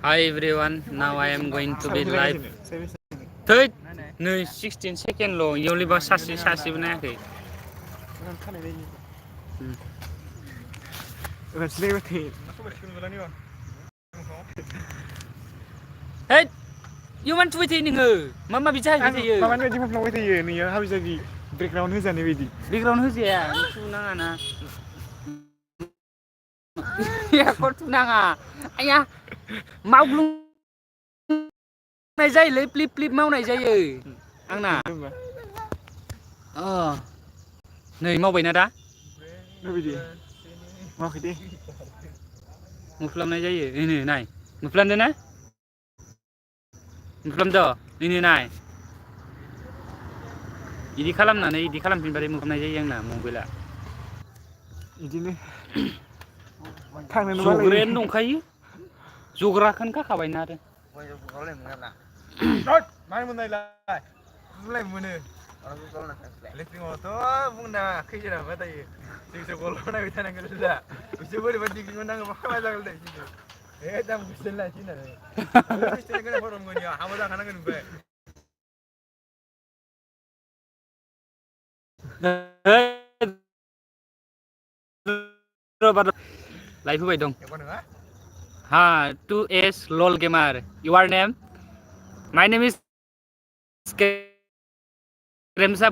Hi everyone, now I am going to be live. Third, no 16 second lo. You only about sasi benar ke? Hey, you want to wait in here? Mama bicara bicara. Mama ni cuma nak wait ni ya. Habis lagi background ni sana wait. Background tu ya, tunang ana. Ya, kau tunang ah. Ayah, mau belum? Này dây lấy flip mau này dây ơi ăn nà này mau vậy nè đã mau cái đi một lần này dây này này một lần đấy nè một lần đó này ini खालामनानै ini खालामफिनबाथाय मोखांनाय जायो आंना मबाइला बिदिनो थांनो जग्रायानो दंखायो जग्राखौनो खाखाबायना आरो माइ मोननायलाय बुलाय मोनो इलेक्ट्रिक अथ' बुंना खैजोना मा दायो जोंसो गल' नायबाय थानांगोन दा बिसोर बोरैबा डिग्रि मोननांगौ मा खालाम जागोन दे दाम गुस्थिन लायसै होननानै गुस्थिन गोनां फरमगोनिया हाबा जाखानांगोन ओमफ्राय लाइभ होबाय दं हा 2S lol gamer your name my name is Kremsa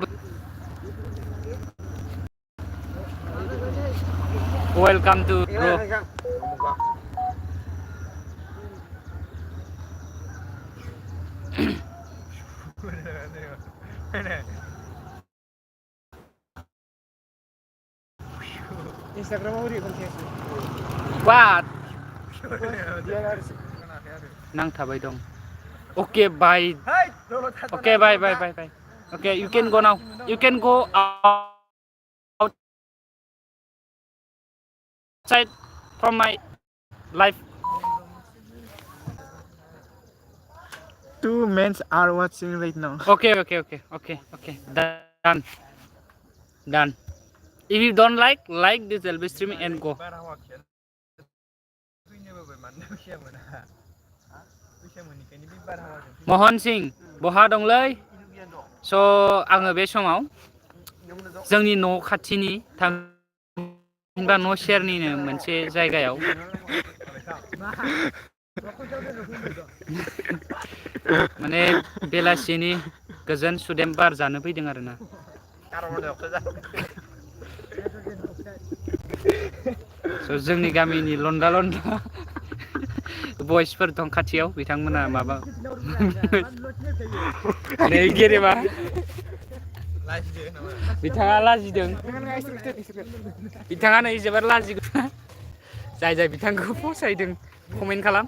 welcome to bro Instagram mau di konten what nang thabai dong okay bye okay bye okay you can go now you can go outside from my life. Two men are watching right now. Okay done if you don't like this LB stream and go. Mohon Singh बहा दंलै स' आङो बे समाव जोंनि न' खाथिनि थामहिनबा न' सेरनिनो मोनसे जायगायाव माने बेलासिनि गोजोन सुदेम बार जानो फैदों आरोना स' जोंनि गामिनि लन्दा बयसफोर दं खाथियाव बिथांमोना माबा नै गेरेबा बिथाङा लाजिदों बिथाङा नै जोबोर लाजिदों जाय बिथांखौ फसायदों कमेन्ट खालाम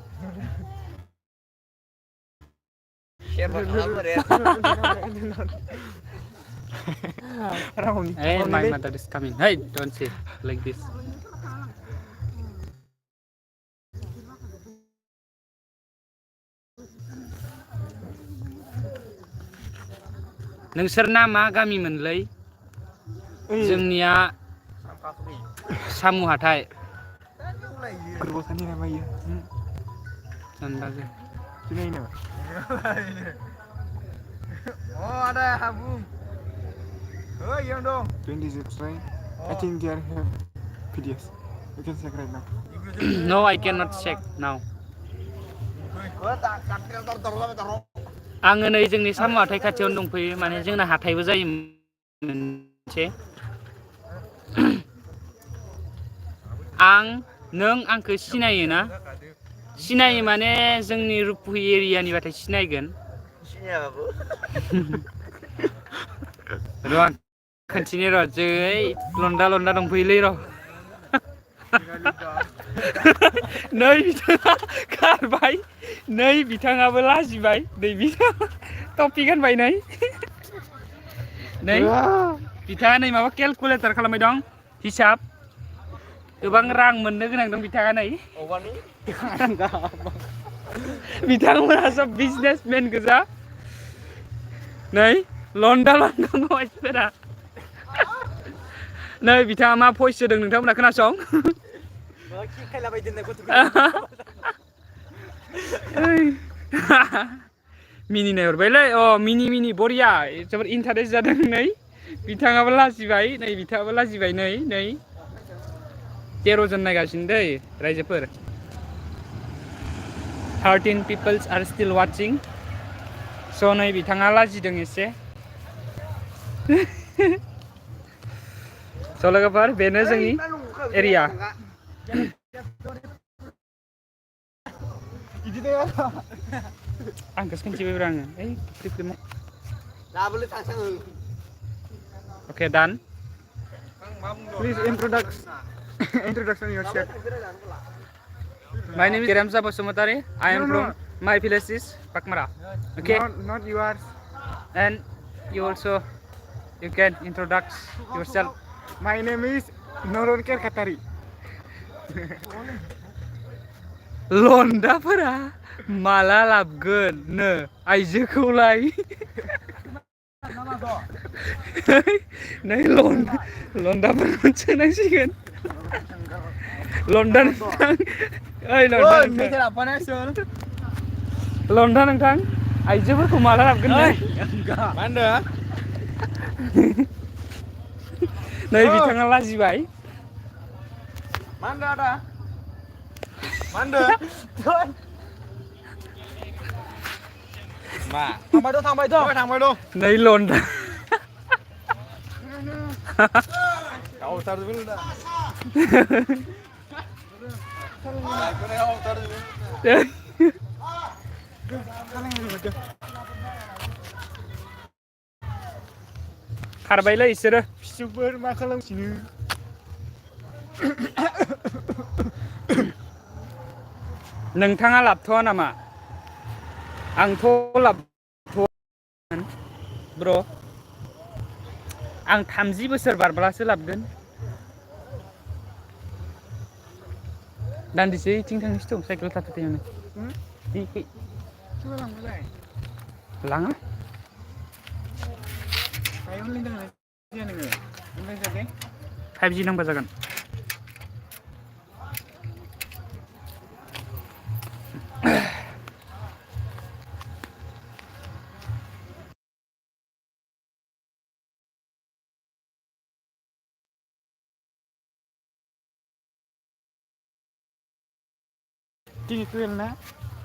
Hey, my mother is coming. Hey, don't say like this. नोंसोरना मा गामि मोनलै जोंनिया सामु हाथाय जानबागो oh ada habung oh yang dong 20 subscribe I think they have PDFs you can check right now no I cannot check now आङो नै जोंनि सामु हाथाय खाथियावनो दंफैयो माने जोंना हाथायबो जायो मोनसे नों आंखौ सिनायो ना सिनायो माने जोंनि रुपुहि एरियानि बाथाय सिनायगोन र' खोनथिनि र' जै लन्दा दंफैयोलै र' नै बिथाङा खारबाय नै बिथाङाबो लाजिबाय नै बिथाङा टपिक होनबाय नै बिथाङा नै माबा केलकुलेटर खालामबाय दं हिसाब गोबां रां मोननो गोनां दं बिथाङा नै बिथांमोना सब बिजनेसमेन गोजा नै लन्दा बयसफोरा नै बिथाङा मा भइस होदों नोंथांमोना खोनासं मिनिनो हरबायलै मिनि बरिया जोबोर इन्टारेस्ट जादों नै बिथाङाबो लाजिबाय नै बिथाङाबो लाजिबाय नै 13 जन नायगासिनो दै रायजोफोर 13 peoples are still watching so नै बिथाङा लाजिदों एसे स' लोगोफोर बेनो जोंनि एरिया आंखौसो खोन्थिबायब्रा आङो ओइ okay done Please introduction yourself. My name is Ramza Basumotari. I am from my village is Pakmara. Okay, Not yours. and you can introduce yourself. My name is narunkherkatarytv. लन्दाफोरा माला लाबगोन नो आइजोखौलाय नै लन्दाफोर मोनसोनांसिगोन लन्दा नोंथां ओइ लन्दा नोंथां आइजोफोरखौ माला लाबगोन नो मा होनदों नै बिथाङा लाजिबाय मा होनदों आदा मा होनदों मा थांबाय दं नै लन्दा गावथारजोबो दा खारबायलै इसोरो फिसौफोर मा खालामसिनो नोंथाङा लाबथ'वा नामा आंथ' लाबथ'वा ब्र' आं 30 बोसोर बारब्लासो लाबगोन दान्दिसे इथिं थांनोसै थ' साइकेल थाथ'थेयावनो लाङा 5G नांबा जागोन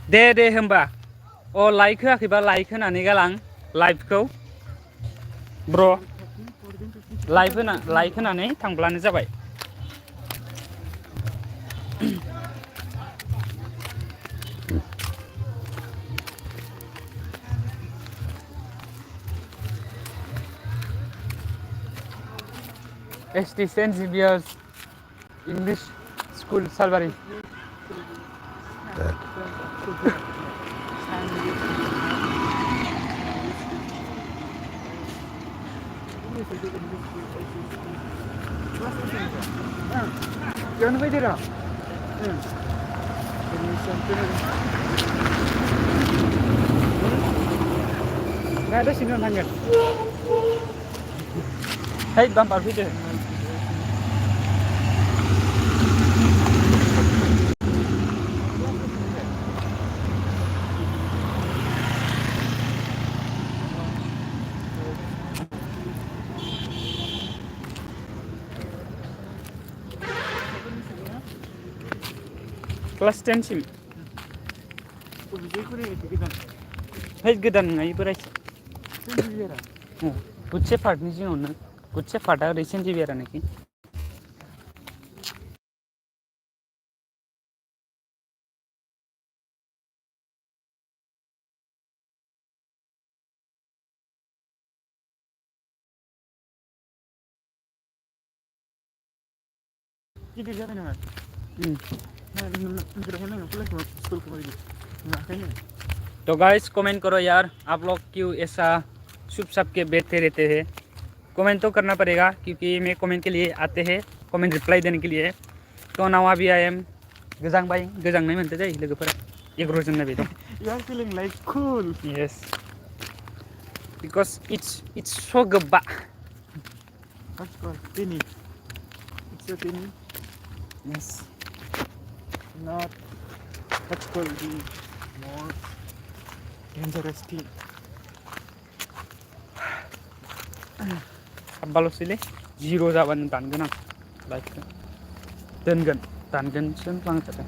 दे होमबा लाइक होआखैबा लाइक होनानै गालां लाइभखौ ब्र' लाइक होनानै थांब्लानो जाबाय ST St. Xavier's English School Salbari Jangan lupa dia. Nggak ada sini nanya. Hei, bumper video. Kelas 10 sih. Hei, godan ngai borai. Good Shepherd ni sing ono. Good Shepherd ada recent biara niki. Jadi siapa nih mas? तो guys comment करो यार आप लोग क्यों ऐसा चुप चाप के बैठे रहते हैं कमेंट तो करना पड़ेगा क्योंकि मैं कमेंट के लिए आते हैं कमेंट रिप्लाई देने के लिए तो नाउ अभी आई एम गोजांबाय गोजांनाय मोनदो जायो लोगोफोरा 11 जन नायबाय दं You are feeling like cool. yes because it's so goba What's called? Tini. It's so tini. yes not that could be more dangerous thing. Balosile zero जाबानो दानगोन आं लाइटखौ दानगोनसो लांजादों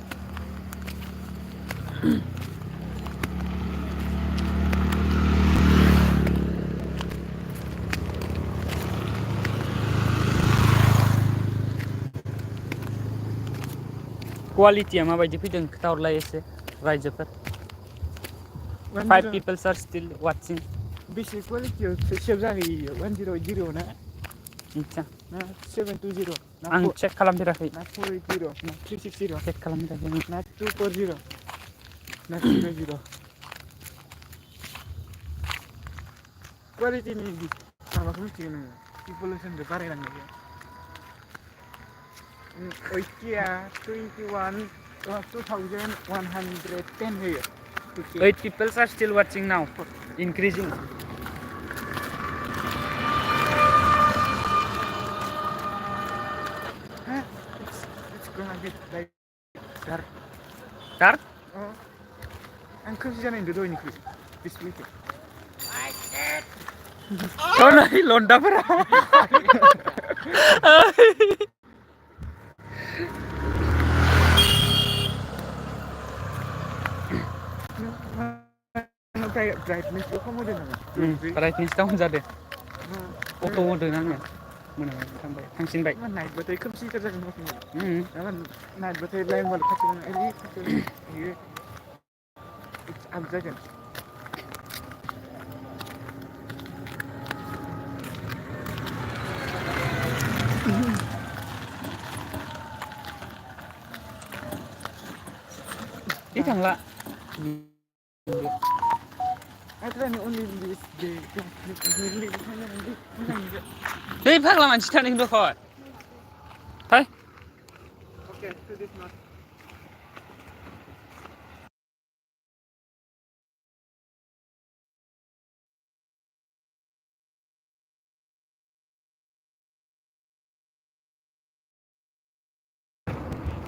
क्वालिटिया माबायदि फैदों खोथाहरलाय एसे रायजोफोर 5 people are still watching बेसे क्वालिटियाव सेभ जाहैयो 100 ना मिथिया ना 720 आं चेक खालामफेराखै ना 480 ना 360 चेक खालामफेराखै ना 240 ना 00 क्वालिटिनि माबाखौ मिथिगौ नोङो इभलुसनखौ बारायलांनायखौ ओइटिया 2110 होयो 8 people are still watching now increasing It's gonna be like dark. Dark? Oh, ang खोमसि जानाय नुदों दहायनिख्रुइ डिसप्लेखौ नै लन्दाफोरा ब्राइटनेसखौ खम होदों नामा ब्राइटनेस डाउन जादों अट' होदों आङो मोनाबाय थांसिनबाय नाइटबाथाय खोमसिथार जागोन नाइटबाथाय लाइन वाल खाथियाव बियो आप जागोन इ थांला बै फाग्ला मानसि थानायखौ दखय फाय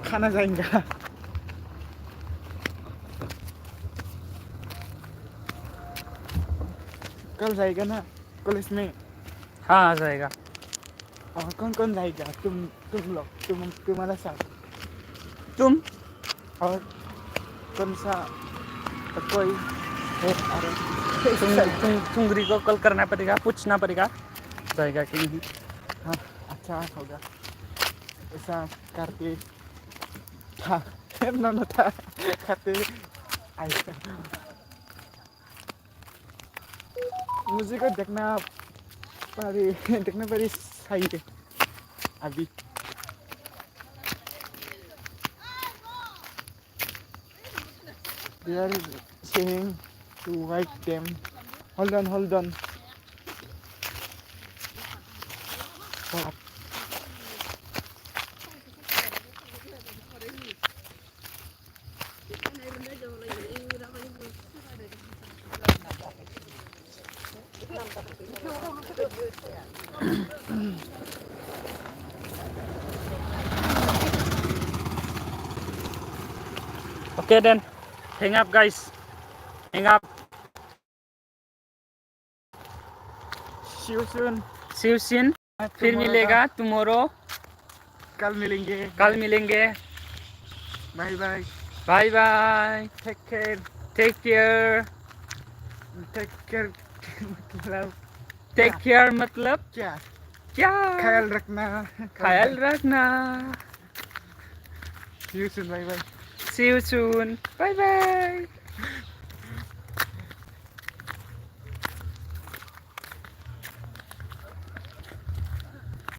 खाना जाएंगे कल जाएगा ना कॉलेज में हाँ आ जाएगा और कौन जाएगा तुम लोग तुम्हारा साथ तुम और कौन सा कोई तुंगरी को कॉल करना पड़ेगा पूछना पड़ेगा जाएगा कि नहीं हाँ अच्छा होगा ऐसा करके था खाते आएगा मुझे को देखना पड़े सही है अभी they are saying to wipe them hold on oh. Okay then, hang up guys, hang up. See you soon. फिर मिलेगा tomorrow. कल मिलेंगे. Bye. Take care. Take care मतलब क्या? ख्याल रखना. See you soon. Bye. See you soon. Bye.